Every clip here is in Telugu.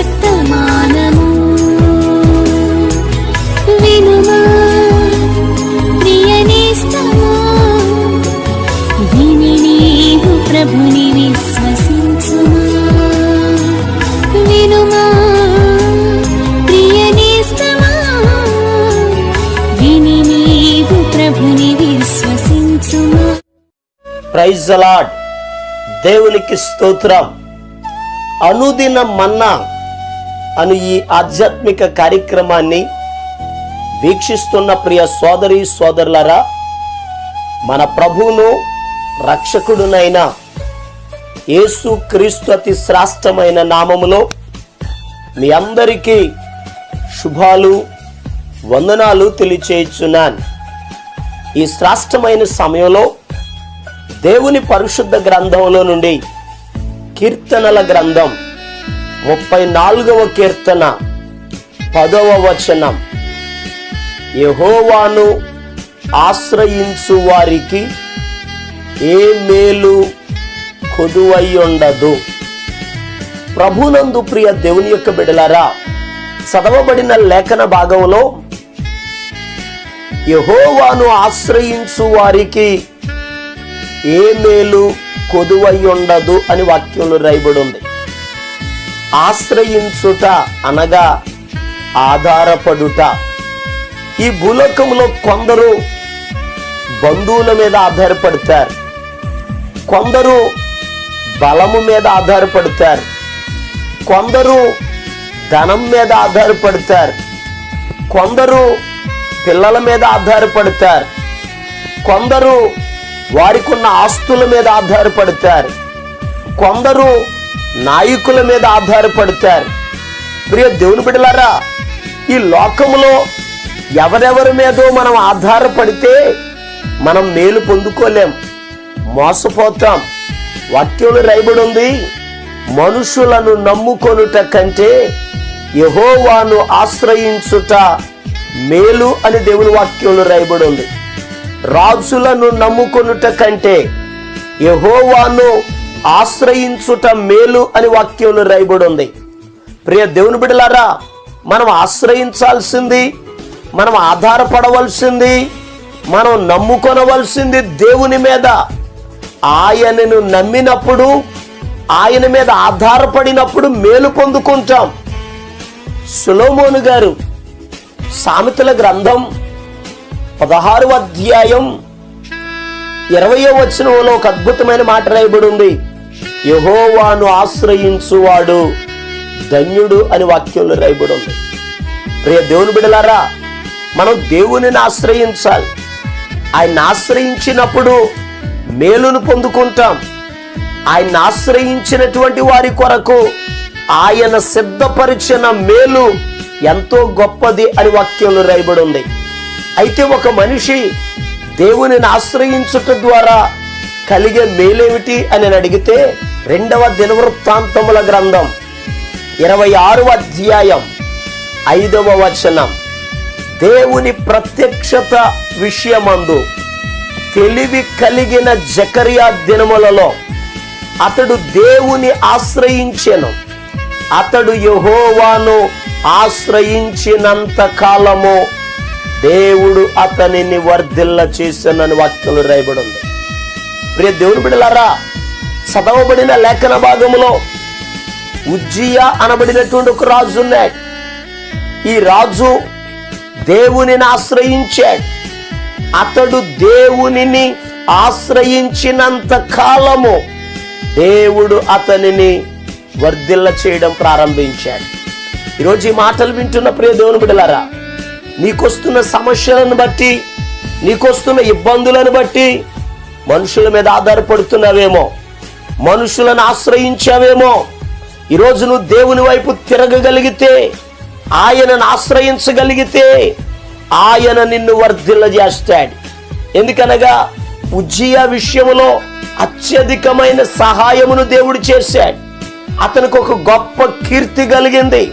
వర్తమానము వినుమా ప్రియ నేస్తమా, విని నీవు ప్రభుని విశ్వసించుమా. వినుమా ప్రియ నేస్తమా, విని నీవు ప్రభుని విశ్వసించుమా. Praise the lord. దేవునికి స్తోత్రం. అనుదిన మన్నా అను ఈ ఆధ్యాత్మిక కార్యక్రమాన్ని వీక్షిస్తున్న ప్రియ సోదరి సోదరులారా, మన ప్రభువును రక్షకుడునైన యేసు క్రీస్తు అతి శ్రేష్టమైన నామములో మీ అందరికీ శుభాలు వందనాలు తెలియచేయుచున్నాను. ఈ శ్రేష్టమైన సమయంలో దేవుని పరిశుద్ధ గ్రంథంలో నుండి కీర్తనల గ్రంథం 34వ కీర్తన 10వ వచనం, యెహోవాను ఆశ్రయించు వారికి ఏ మేలు కొదువయ్యుండదు. ప్రభునందు ప్రియ దేవుని యొక్క బిడ్డలారా, చదవబడిన లేఖన భాగంలో యెహోవాను ఆశ్రయించు వారికి ఏ మేలు కొదువయ్యుండదు అని వాక్యంలో రాయబడి ఉంది. ఆశ్రయించుట అనగా ఆధారపడుట. ఈ భూలోకంలో కొందరు బంధువుల మీద ఆధారపడతారు, కొందరు బలము మీద ఆధారపడతారు, కొందరు ధనం మీద ఆధారపడతారు, కొందరు పిల్లల మీద ఆధారపడతారు, కొందరు వారికి ఉన్న ఆస్తుల మీద ఆధారపడతారు, కొందరు నాయకుల మీద ఆధారపడతారు. ప్రియ దేవుని బిడ్డలారా, ఈ లోకములో ఎవరెవరి మీదో మనం ఆధారపడితే మనం మేలు పొందుకోలేం, మోసపోతాం. వాక్యంలో రాయబడి ఉంది, మనుషులను నమ్ముకొనుట కంటే యెహోవాను ఆశ్రయించుట మేలు అని దేవుని వాక్యంలో రాయబడి ఉంది. రాజులను నమ్ముకొనుట కంటే యెహోవాను ఆశ్రయించుట మేలు అని వాక్యంలో రాయబడి ఉంది. ప్రియ దేవుని బిడ్డలారా, మనం ఆశ్రయించాల్సింది, మనం ఆధారపడవలసింది, మనం నమ్ముకొనవలసింది దేవుని మీద. ఆయనను నమ్మినప్పుడు, ఆయన మీద ఆధారపడినప్పుడు మేలు పొందుకుంటాం. సొలొమోను గారు సామెతల గ్రంథం 16వ అధ్యాయం 20వ వచనంలో ఒక అద్భుతమైన మాట రాయబడి ఉంది, యెహోవాను ఆశ్రయించువాడు ధన్యుడు అని వాక్యంలో రాయబడి ఉంది. ప్రియ దేవుని బిడ్డలారా, మనం దేవునిని ఆశ్రయించాలి. ఆయన ఆశ్రయించినప్పుడు మేలును పొందుకుంటాం. ఆయన ఆశ్రయించినటువంటి వారి కొరకు ఆయన సిద్ధపరిచిన మేలు ఎంతో గొప్పది అని వాక్యంలో రాయబడి ఉంది. అయితే ఒక మనిషి దేవునిని ఆశ్రయించుట ద్వారా కలిగే మేలేమిటి అని అడిగితే 2వ దినవృత్తాంతముల గ్రంథం 26వ అధ్యాయం 5వ వచనం, దేవుని ప్రత్యక్షత విషయమందు తెలివి కలిగిన జకరియా దినములలో అతడు దేవుని ఆశ్రయించెను, అతడు యెహోవాను ఆశ్రయించినంత కాలము దేవుడు అతనిని వర్ధిల్ల చేశానని వాక్యంలో రాయబడి ఉంది. ప్రియ దేవుని బిడ్డలారా, చదవబడిన లేఖన భాగంలో ఉజ్జియా అనబడినటువంటి ఒక రాజు ఉన్నాడు. ఈ రాజు దేవునిని ఆశ్రయించాడు. అతడు దేవునిని ఆశ్రయించినంత కాలము దేవుడు అతనిని వర్ధిల్ల చేయడం ప్రారంభించాడు. ఈరోజు ఈ మాటలు వింటున్న ప్రియ దేవుని బిడ్డలారా, నీకొస్తున్న సమస్యలను బట్టి, నీకొస్తున్న ఇబ్బందులను బట్టి మనుషుల మీద ఆధారపడుతున్నావేమో, మనుషులను ఆశ్రయించావేమో. ఈరోజు నువ్వు దేవుని వైపు తిరగగలిగితే, ఆయనను ఆశ్రయించగలిగితే ఆయన నిన్ను వర్ధిల్ల చేస్తాడు. ఎందుకనగా ఉజ్జియా విషయంలో అత్యధికమైన సహాయమును దేవుడు చేశాడు. అతనికి ఒక గొప్ప కీర్తి కలిగింది.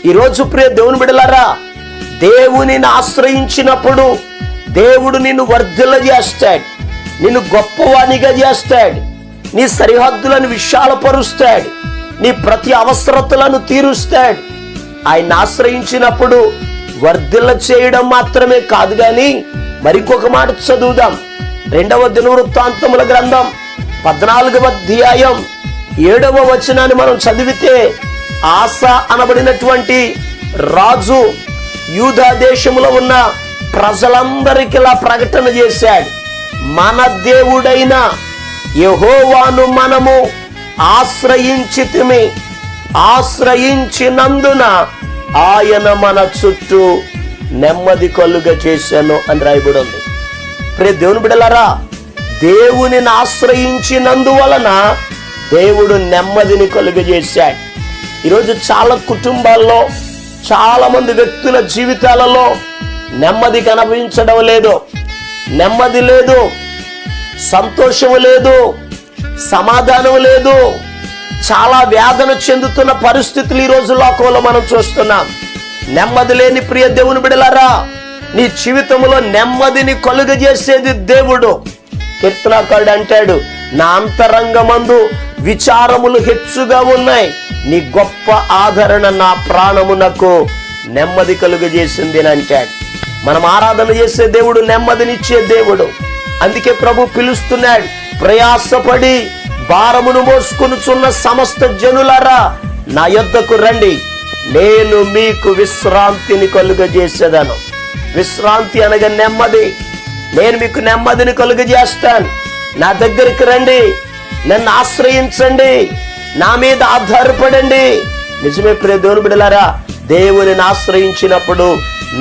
ఈరోజు ప్రియ దేవుని బిడ్డలారా, దేవునిని ఆశ్రయించినప్పుడు దేవుడు నిన్ను వర్ధిల్ల చేస్తాడు, నిన్ను గొప్పవానిగా చేస్తాడు, నీ సరిహద్దులను విశాలపరుస్తాడు. నీ ప్రతి అవసరతలను తీరుస్తాడు. ఆయన ఆశ్రయించినప్పుడు వర్ధిల్ల చేయడం మాత్రమే కాదు గాని మరికొక మాట చదువుదాం. 2వ దినవృత్తాంతముల గ్రంథం 14వ అధ్యాయం 7వ వచనాన్ని మనం చదివితే, ఆస అనబడినటువంటి రాజు యూదా దేశంలో ఉన్న ప్రజలందరికీ ఇలా ప్రకటన చేశాడు, మన దేవుడైన యెహోవాను మనము ఆశ్రయించినందున ఆయన మన చుట్టూ నెమ్మది కలుగ చేశాను అని రాయబడి ఉంది. ప్రియ దేవుని బిడ్డలారా, దేవుని ఆశ్రయించినందువలన దేవుడు నెమ్మదిని కలుగజేశాడు. ఈరోజు చాలా కుటుంబాల్లో, చాలా మంది వ్యక్తుల జీవితాలలో నెమ్మది కనిపించడం లేదు, నెమ్మది లేదు, సంతోషం లేదు, సమాధానం లేదు. చాలా వేదన చెందుతున్న పరిస్థితులు ఈ రోజు లోకంలో మనం చూస్తున్నాం. నెమ్మది లేని ప్రియ దేవుని బిడ్డలారా, నీ జీవితంలో నెమ్మదిని కలుగజేసేది దేవుడు. కీర్తనకారుడు అంటాడు, నా అంతరంగమందు విచారములు హెచ్చుగా ఉన్నాయి, నీ గొప్ప ఆదరణ నా ప్రాణమునకు నెమ్మది కలుగజేసింది అని అంటాడు. మనం ఆరాధన చేసే దేవుడు నెమ్మదినిచ్చే దేవుడు. అందుకే ప్రభు పిలుస్తున్నాడు, ప్రయాసపడి భారమును మోసుకొనుచున్న సమస్త జనులారా నా యొద్దకు రండి, నేను మీకు విశ్రాంతిని కలుగజేసేదను. విశ్రాంతి అనగా నెమ్మది. నేను మీకు నెమ్మదిని కలుగజేస్తాను. నా దగ్గరికి రండి, నన్ను ఆశ్రయించండి, నా మీద ఆధారపడండి. నిజమే ప్రియ దేవుని బిడ్డలారా, దేవునిని ఆశ్రయించినప్పుడు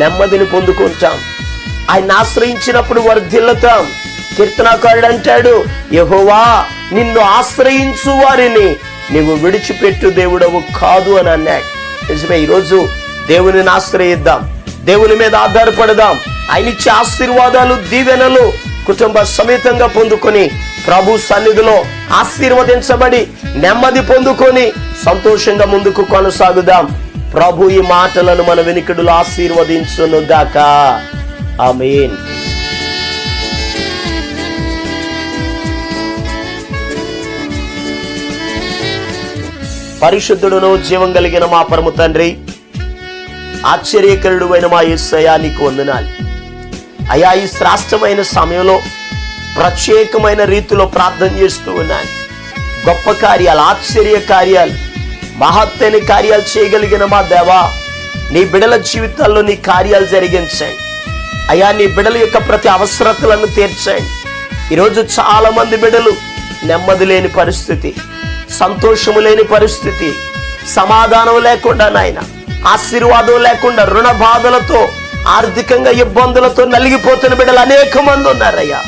నెమ్మదిని పొందుకుంటాం. ఆయన ఆశ్రయించినప్పుడు వర్ధిల్లుతాం. కీర్తనకారుడు అంటాడు, యెహోవా నిన్ను ఆశ్రయించు వారిని నీవు విడిచిపెట్టు దేవుడవు కాదు అని అన్నాడు. నిజమే, ఈరోజు దేవునిని ఆశ్రయిద్దాం, దేవుని మీద ఆధారపడదాం. ఆయన ఇచ్చే ఆశీర్వాదాలు, దీవెనలు కుటుంబ సమేతంగా పొందుకొని ప్రభు సన్నిధిలో ఆశీర్వదించబడి నెమ్మది పొందుకొని సంతోషంగా ముందుకు కొనసాగుదాం. ప్రభు ఈ మాటలను మన వెనుకడులో ఆశీర్వదించును గాక. ఆమేన్. పరిశుద్ధుడును జీవం కలిగిన మా పరమ తండ్రి, ఆశ్చర్యకరుడు అయిన మా యేసయ్యా, నీకు వందనాలు అయ్యా. ఈ శ్రేష్టమైన సమయంలో ప్రత్యేకమైన రీతిలో ప్రార్థన చేస్తూ ఉన్నాను. గొప్ప కార్యాలు, ఆశ్చర్య కార్యాలు, మహత్తైన కార్యాలు చేయగలిగిన మా దేవా, నీ బిడల జీవితాల్లో నీ కార్యాలు జరిగించండి అయ్యా. నీ బిడల యొక్క ప్రతి అవసరతలను తీర్చండి. ఈరోజు చాలా మంది బిడలు నెమ్మది లేని పరిస్థితి, సంతోషము లేని పరిస్థితి, సమాధానం లేకుండా నాయన, ఆశీర్వాదం లేకుండా, రుణ బాధలతో, ఆర్థికంగా ఇబ్బందులతో నలిగిపోతున్న బిడ్డలు అనేక మంది ఉన్నారయ్యా.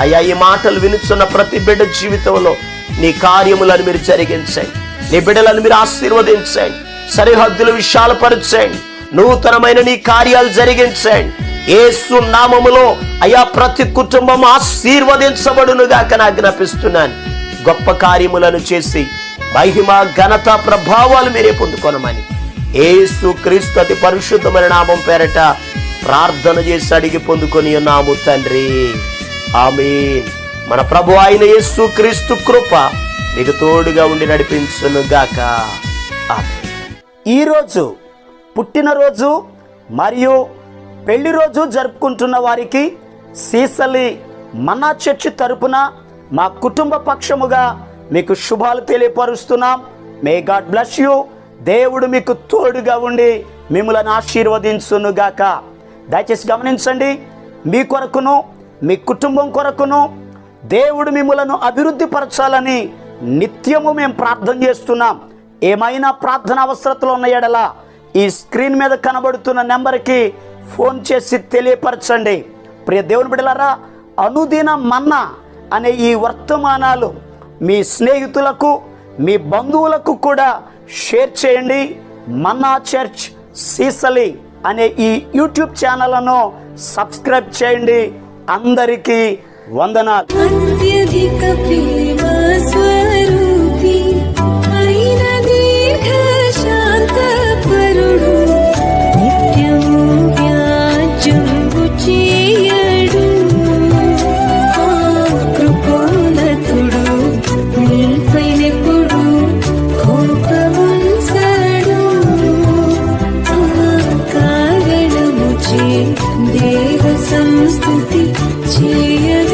అయ్యా, ఈ మాటలు వినుచున్న ప్రతి బిడ్డ జీవితంలో నీ కార్యములను మీరు జరిగించండి. నీ బిడ్డలను మీరు ఆశీర్వదించండి, సరిహద్దులు విశాలపరచండి, నూతనమైన నీ కార్యాలు జరిగించండి. యేసు నామములో అయ్యా ప్రతి కుటుంబం ఆశీర్వదించబడునుగాక ఆజ్ఞాపిస్తున్నాను. గొప్ప కార్యములను చేసి మహిమ, ఘనత, ప్రభావాలు మీరే పొందుకొనమని యేసు క్రీస్తు అతి పరిశుద్ధమైన నామం పేరట ప్రార్థన చేసి అడిగి పొందుకొని ఉన్నాము తండ్రి. ఆమేన్. మన ప్రభు అయిన యేసు క్రీస్తు కృప మీకు తోడుగా ఉండి నడిపించును గాక. ఆమేన్. ఈరోజు పుట్టినరోజు మరియు పెళ్లి రోజు జరుపుకుంటున్న వారికి సీసలి మన్నా చర్చి తరపున మా కుటుంబ పక్షముగా మీకు శుభాలు తెలియపరుస్తున్నాం. May God bless you. దేవుడు మీకు తోడుగా ఉండి మిమ్మల్ని ఆశీర్వదించును గాక. దయచేసి గమనించండి, మీ కొరకును మీ కుటుంబం కొరకును దేవుడు మిమ్మలను అభివృద్ధి పరచాలని నిత్యము మేము ప్రార్థన చేస్తున్నాం. ఏమైనా ప్రార్థన అవసరతలు ఉన్న యెడల ఈ స్క్రీన్ మీద కనబడుతున్న నెంబర్కి ఫోన్ చేసి తెలియపరచండి. ప్రియ దేవుని బిడ్డలారా, అనుదిన మన్నా అనే ఈ వర్తమానాలు మీ స్నేహితులకు, మీ బంధువులకు కూడా షేర్ చేయండి. మన్నా చర్చ్ సీసలి అనే ఈ యూట్యూబ్ ఛానల్ను సబ్స్క్రైబ్ చేయండి. అందరికీ వందనాలు. అత్యధిక ప్రేమ స్వరూపి అయిన దీర్ఘ శాంతపరుడు, నిత్యము వ్యాజ్యము చేయడు, కృపోన్నతుడు, నీపైనెప్పుడు కోప దేవ సంస్తుతి చేయగా